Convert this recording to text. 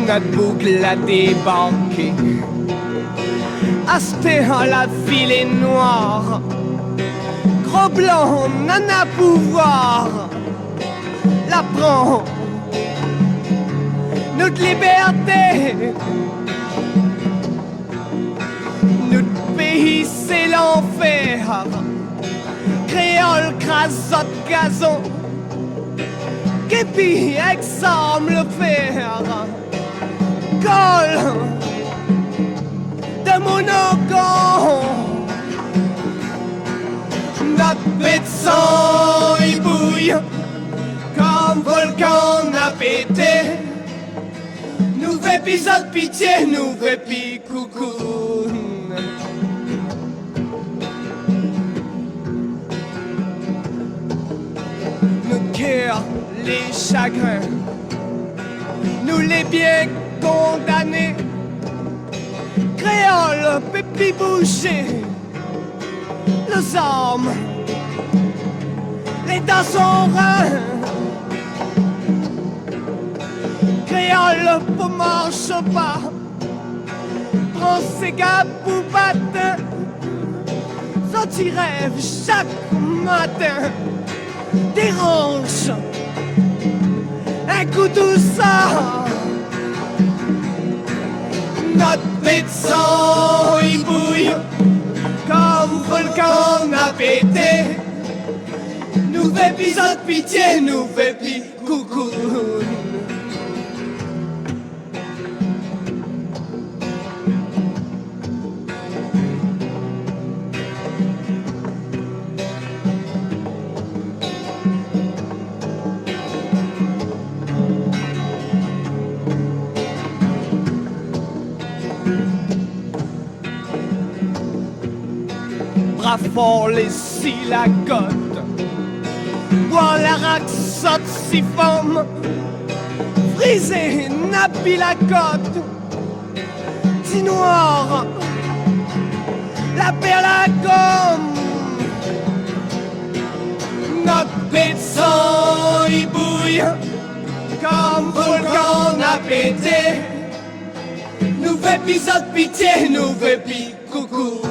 notre boucle a débarqué. Astéan, la ville est noire. Gros blanc, on en a pouvoir. La prend. Notre liberté. Notre pays, c'est l'enfer. Créole, crasotte, gazon. Képi, example, le fer. Col de monogon. Notre béton, il bouille comme volcan a pété. Nouveau épisode pitié, nouveau épi coucou. Nous cœurs, les chagrins, nous les bien condamnés. Créole, pépi bouché, les armes, les dents sont reins. Créole, pour marche pas, prends ses gars pour battre. Sorti rêve chaque matin, dérange, un coup tout ça. Notre béton, il bouille comme volcan a pété. Nouveau épisode pitié, nouveau épi coucou. Bras fort les cils la côte, boire la raxote si forme, frisé napi la côte, petit noir, la perle à gomme. Notre béton il bouille comme volcan a pété. Nouveau épisode pitié, nouveau épi coucou.